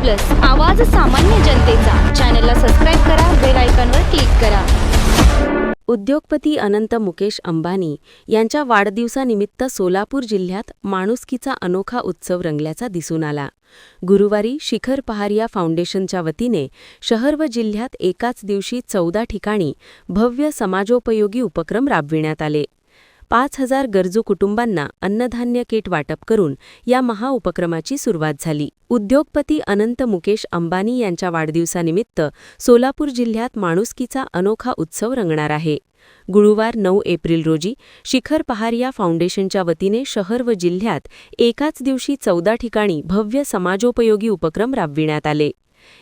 Plus आवाज सामान्य जनतेचा। चॅनलला सबस्क्राइब करा, बेल आयकॉनवर क्लिक करा। उद्योगपती अनंत मुकेश अंबानी यांच्या वाढदिवसानिमित्त सोलापूर जिल्ह्यात माणुसकीचा अनोखा उत्सव रंगल्याचा दिसून आला। गुरुवारी शिखर पहारिया फाउंडेशनच्या वतीने शहर व जिल्ह्यात एकाच दिवशी 14 ठिकाणी भव्य समाजोपयोगी उपक्रम राबविण्यात आले। 5000 गरजू कुटुंबांना अन्नधान्य किट वाटप करून या महाउपक्रमाची सुरुवात झाली। उद्योगपती अनंत मुकेश अंबानी यांच्या वाढदिवसानिमित्त सोलापूर जिल्ह्यात माणुसकीचा अनोखा उत्सव रंगणार आहे। गुरुवार 9 एप्रिल रोजी शिखर पहारिया फाउंडेशनच्या वतीने शहर व जिल्ह्यात एकाच दिवशी 14 ठिकाणी भव्य समाजोपयोगी उपक्रम राबविण्यात आले।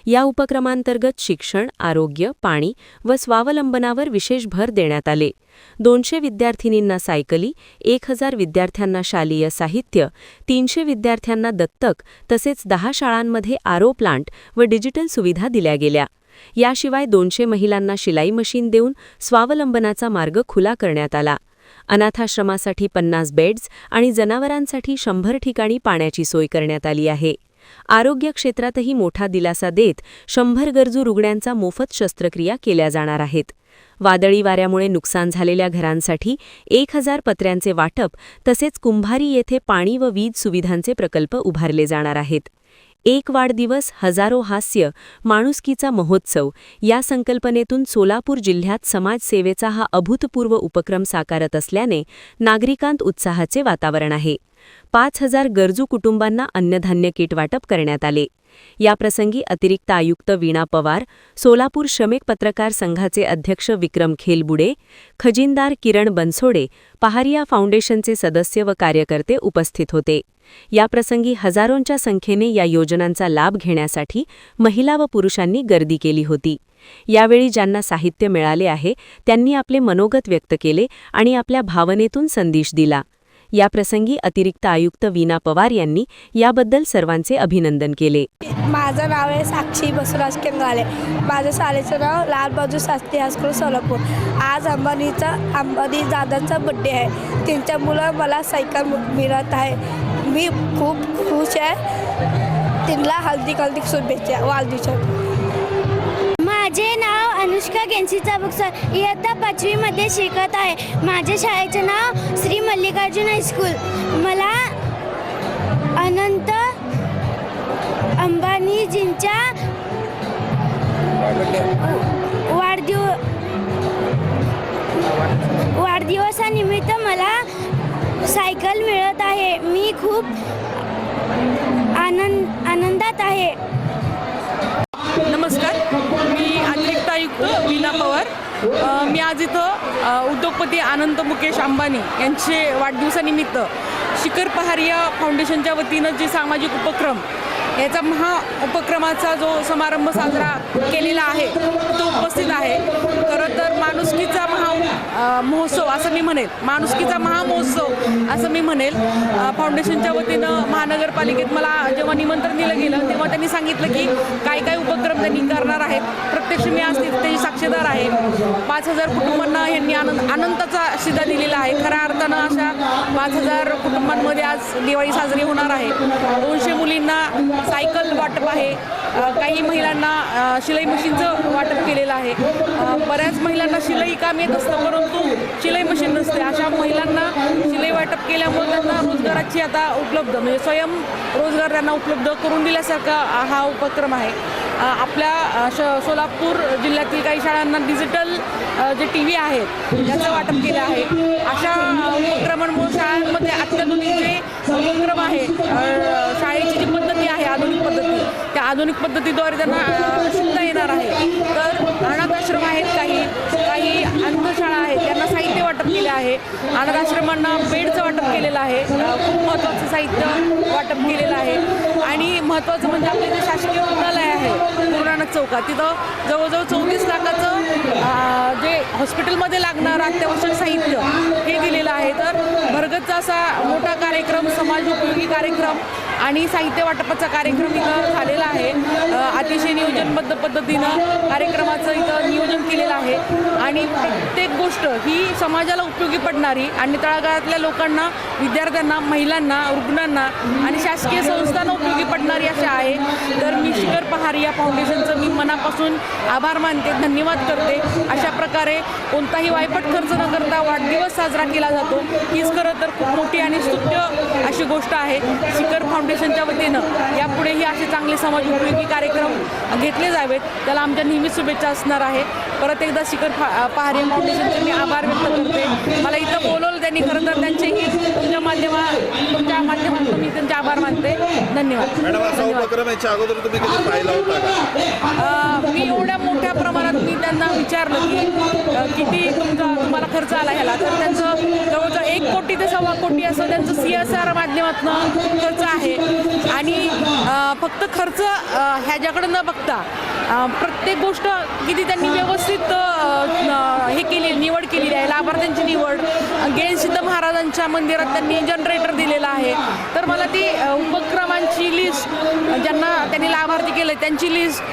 या उपक्रमांतर्गत शिक्षण, आरोग्य, पाणी व स्वावलंबनावर विशेष भर देण्यात आले। 200 विद्यार्थिनींना सायकली, 1000 विद्यार्थ्यांना शालेय साहित्य, 300 विद्यार्थ्यांना दत्तक तसेच 10 शाळांमध्ये आरो प्लांट व डिजिटल सुविधा दिल्या गेल्या। याशिवाय 200 महिलांना शिलाई मशीन देऊन स्वावलंबनाचा मार्ग खुला करण्यात आला। अनाथाश्रमासाठी 50 बेड्स आणि जनावरांसाठी 100 ठिकाणी पाण्याची सोय करण्यात आली आहे। आरोग्य क्षेत्रातही मोठा दिलासा देत 100 गरजू रुग्णांचा मोफत शस्त्रक्रिया केल्या जाणार आहेत। वादळी वाऱ्यामुळे नुकसान झालेल्या घरांसाठी 1000 पत्र्यांचे वाटप तसेच कुंभारी येथे पाणी व वीज सुविधांचे प्रकल्प उभारले जाणार आहेत। एक वाढदिवस हजारो हास्य माणुसकीचा महोत्सव या संकल्पनेतून सोलापूर जिल्ह्यात समाजसेवेचा हा अभूतपूर्व उपक्रम साकारत असल्याने नागरिकांत उत्साहाचे वातावरण आहे। 5000 गरजू कुटुंबांना अन्नधान्य किट वाटप करण्यात आले। याप्रसंगी अतिरिक्त आयुक्त वीणा पवार, सोलापूर श्रमिक पत्रकार संघाचे अध्यक्ष विक्रम खेलबुडे, खजिनदार किरण बनसोडे, पहारिया फाउंडेशनचे सदस्य व कार्यकर्ते उपस्थित होते। याप्रसंगी हजारोंच्या संख्येने या योजनांचा लाभ घेण्यासाठी महिला व पुरुषांनी गर्दी केली होती। यावेळी ज्यांना साहित्य मिळाले आहे त्यांनी आपले मनोगत व्यक्त केले आणि आपल्या भावनेतून संदेश दिला। याप्रसंगी अतिरिक्त आयुक्त वीणा पवार यांनी याबद्दल सर्वांचे अभिनंदन केले। माझं नाव आहे साक्षी बसवराज केंगाले। माझ्या शाळेचं नाव लाल बहादूर शास्त्री हायस्कूल सोलापूर। आज अंबानी दादांचा बड्डे आहे। त्यांच्यामुळे मला सायकल मिळत आहे। मी खूप खुश आहे। त्यांना हार्दिक शुभेच्छा वाढदिवसाच्या। माझे नाव अनुष्का गेंसी चाबुकसर, इयत्ता 5वी मध्ये शिकत आहे। माझ्या शाळेचे नाव श्री मल्लिकार्जुन हायस्कूल। मला अनंत अंबानीजींच्या वाढदिवसानिमित्त मला सायकल मिळत आहे। मी खूप आनंदात आहे। नमस्कार, मी अतिरिक्त आयुक्त वीणा पवार। मी आज इथं उद्योगपती अनंत मुकेश अंबानी यांचे वाढदिवसानिमित्त शिखर पहारिया फाउंडेशनच्या वतीनं जे सामाजिक उपक्रम याचा उपक्रमाचा जो समारंभ साजरा केलेला आहे तो उपस्थित आहे। खरं तर माणुसकीचा महोत्सव असं मी म्हणेल, माणुसकीचा महामहोत्सव असं मी म्हणेल। फाउंडेशनच्या वतीनं महानगरपालिकेत मला जेव्हा निमंत्रण दिलं गेलं तेव्हा त्यांनी सांगितलं की काय काय उपक्रम त्यांनी करणार आहेत। प्रत्यक्ष मी आज त्याची साक्षीदार आहे। 5000 कुटुंबांना यांनी अनंताचा शिधा दिलेला आहे। खऱ्या अर्थानं अशा 5000 कुटुंबांमध्ये आज दिवाळी साजरी होणार आहे। 200 मुलींना सायकल वाटप आहे। काही महिलांना शिलाई मशीनचं वाटप केलेलं आहे। बऱ्याच महिलांना शिलाई काम येत असतं परंतु शिलाई मशीन नसते। अशा महिलांना शिलाई वाटप केल्यामुळे त्यांना रोजगाराची आता उपलब्ध म्हणजे स्वयं रोजगार त्यांना उपलब्ध करून दिल्यासारखा हा उपक्रम आहे। आपल्या सोलापूर जिल्ह्यातील काही शाळांना डिजिटल जे TV आहेत याचं वाटप केलं आहे। अशा उपक्रमांमुळे शाळांमध्ये अत्याधुनिक जे उपक्रम आहे, शाळेची जी पद्धती आहे आधुनिक पद्धती, त्या आधुनिक पद्धतीद्वारे त्यांना शिकता येणार आहे। तर अनाथाश्रम आहेत, काही अंधशाळा आहेत त्यांना साहित्य वाटप केले आहे। अनाथाश्रमांना बेडचं वाटप केलेलं आहे। खूप महत्त्वाचं साहित्य वाटप केलेलं आहे। आणि महत्त्वाचं म्हणजे आपले जे शासकीय रुग्णालय आहे गुरुनानक चौकात, तिथं जवळजवळ 34 लाखाचं जे हॉस्पिटलमध्ये लागणारं अत्यावश्यक साहित्य हे दिलेलं आहे। तर भरगतचा असा मोठा कार्यक्रम, समाजोपयोगी कार्यक्रम आणि साहित्य वाटपाचा कार्यक्रम इथं झालेला आहे. अतिशय नियोजनबद्ध पद्धतीनं कार्यक्रमाचं इथं नियोजन केलेलं आहे आणि प्रत्येक गोष्ट ही समाजाला उपयोगी पडणारी आणि तळागाळातल्या लोकांना, विद्यार्थ्यांना, महिलांना, रुग्णांना आणि शासकीय संस्थांना उपयोगी पडणारी अशी आहे. तर मी शिखर पहारिया फाउंडेशनचं मी मनापासून आभार मानते, धन्यवाद करते. अशा प्रकारे कोणताही वायपट खर्च न करता वाढदिवस साजरा केला जातो. हीच खरं तर खूप मोठी आणि स्तुत्य अशी गोष्ट आहे. शिखर फाउंडेशनच्या वतीनं यापुढेही असे चांगले समाज उपयोगी कार्यक्रम घेतले जावेत, त्याला आमच्या नेहमीच शुभेच्छा असणार आहे. परत एकदा शिखर पहारिया फाउंडेशनचे मी आभार व्यक्त करते. मला इथं बोलवलं त्यांनी, खरं तर त्यांचेही तुमच्या माध्यमातून मी त्यांचे आभार मानते. धन्यवाद. मॅडम, असा उपक्रम याच्या अगोदर तुम्ही कधी पाहिला होता का? मी एवढ्या मोठ्या प्रमाणात मी त्यांना विचारलं की किती तुम्हाला खर्च आला ह्याला, तर त्यांचं जवळजवळ 1 कोटी ते 1.25 कोटी असं त्यांचं CSR माध्यमातून खर्च आहे. आणि फक्त खर्च ह्याच्याकडे न बघता प्रत्येक गोष्ट किती त्यांनी व्यवस्थित हे केली, निवड केलेली आहे. लाभार्थ्यांची निवड, सिद्ध महाराजांच्या मंदिरात त्यांनी जनरेटर दिलेला आहे. तर मला ती उपक्रमांची लिस्ट, ज्यांना त्यांनी लाभार्थी केलं त्यांची लिस्ट,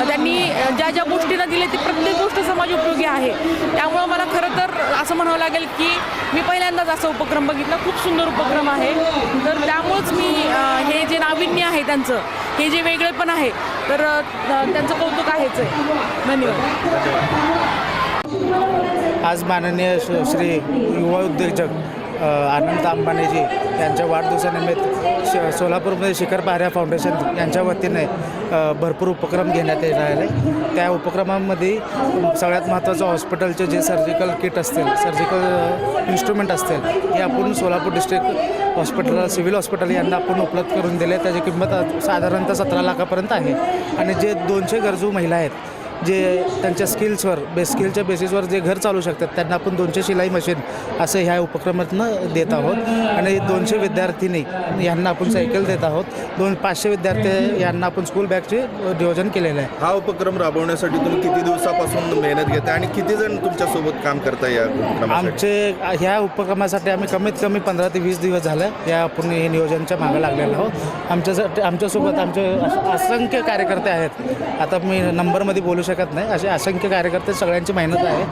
त्यांनी ज्या ज्या गोष्टींना दिले ती प्रत्येक गोष्ट समाज उपयोगी आहे. त्यामुळं मला खरं तर असं म्हणावं लागेल की मी पहिल्यांदाच असा उपक्रम बघितला. खूप सुंदर उपक्रम आहे. तर त्यामुळंच मी हे जे नाविन्य आहे त्यांचं, हे जे वेगळेपण आहे, तर त्यांचं कौतुक आहेच आहे. धन्यवाद. आज माननीय श्री युवा उद्योजक अनंत अंबानीजी यांच्या वाढदिवसानिमित्त सोलापूरमध्ये शिखर पहारिया फाउंडेशन यांच्या वतीने भरपूर उपक्रम घेण्यात येणार आहे. त्या उपक्रमामध्ये सगळ्यात महत्त्वाचं हॉस्पिटलचे जे सर्जिकल किट असतील, सर्जिकल इन्स्ट्रुमेंट असतील, हे आपण Solapur district hospital, civil hospital यांना आपण उपलब्ध करून दिले. त्याची किंमत साधारणतः 17 लाखापर्यंत आहे. आणि जे 200 गरजू महिला आहेत, जे त्यांच्या स्किल्सवर स्किलच्या बेसिसवर जे घर चालू शकतात, त्यांना आपण 200 शिलाई मशीन असं ह्या उपक्रमातून देत आहोत. आणि 200 विद्यार्थिनी यांना आपण सायकल देत आहोत. 500 विद्यार्थी यांना आपण स्कूल बॅगचे नियोजन केलेलं आहे. हा उपक्रम राबवण्यासाठी तुम्ही किती दिवसापासून मेहनत घेता आणि किती जण तुमच्यासोबत काम करता या उपक्रमासाठी? ह्या उपक्रमासाठी आम्ही कमीत कमी 15 ते 20 दिवस झालं या आपण हे नियोजनाच्या मागे लागलेलं आहोत. आमच्यासोबत आमचे असंख्य कार्यकर्ते आहेत. आता मी नंबरमध्ये बोलू शकत नाही, असे असंख्य कार्यकर्ते, सगळ्यांची मेहनत आहे.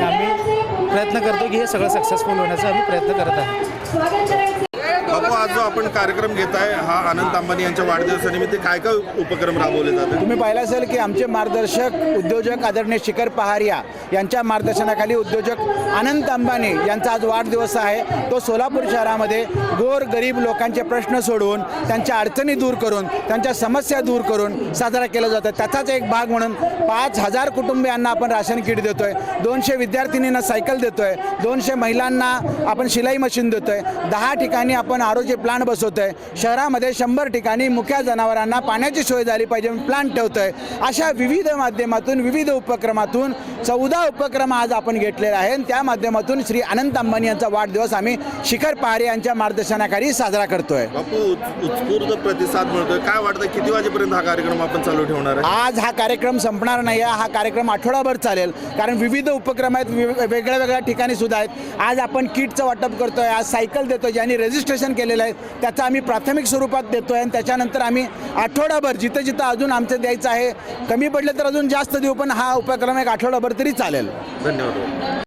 आम्ही प्रयत्न करतो की हे सगळं सक्सेसफुल होण्याचा आम्ही प्रयत्न करत आहोत. बापू, आज जो आपण कार्यक्रम घेत आहे हा अनंत अंबानी यांच्या वाढदिवसानिमित्त काय काय उपक्रम राबवले जातात? तुम्ही पाहिलं असेल की आमचे मार्गदर्शक उद्योजक आदरणीय शिखर पहारिया यांच्या मार्गदर्शनाखाली उद्योजक अनंत अंबानी यांचा आज वाढदिवस आहे. तो सोलापूर शहरामध्ये गोर गरीब लोकांचे प्रश्न सोडवून, त्यांच्या अडचणी दूर करून, त्यांच्या समस्या दूर करून साजरा केला जातो. त्याचाच एक भाग म्हणून 5000 कुटुंबियांना आपण राशन किट देतोय, 200 विद्यार्थिनींना सायकल देतोय, 200 महिलांना आपण शिलाई मशीन देतोय, 10 ठिकाणी आपण आरोग्य प्लांट बसवतोय, शहरामध्ये 100 ठिकाणी मुख्या जनावरांना पाण्याची सोय झाली पाहिजे प्लांट ठेवतोय. अशा विविध माध्यमातून, विविध उपक्रमातून 14 उपक्रम आज आपण घेतलेले आहे. त्या माध्यमातून श्री अनंत अंबानी यांचा वाढदिवस आम्ही शिखर पहारिया यांच्या मार्गदर्शनाखाली साजरा करतोय. बापू, उत्स्फूर्त प्रतिसाद मिळतोय. काय वाटतं किती वाजेपर्यंत हा कार्यक्रम आपण चालू ठेवणार आहे? आज हा कार्यक्रम संपणार नाही आहे. हा कार्यक्रम आठवडाभर चालेल, कारण विविध उपक्रम आहेत, वेगळ्या वेगळ्या ठिकाणी सुद्धा आहेत. आज आपण किटचं वाटप करतोय, आज सायकल देतोय, ज्यांनी रजिस्ट्रेशन केलेलं आहे त्याचं आम्ही प्राथमिक स्वरूपात देतोय. आणि त्याच्यानंतर आम्ही आठवडाभर जिथं जिथं अजून आमचं द्यायचं आहे, कमी पडले तर अजून जास्त देऊ, पण हा उपक्रम एक आठवडाभर तरी चालेल. धन्यवाद.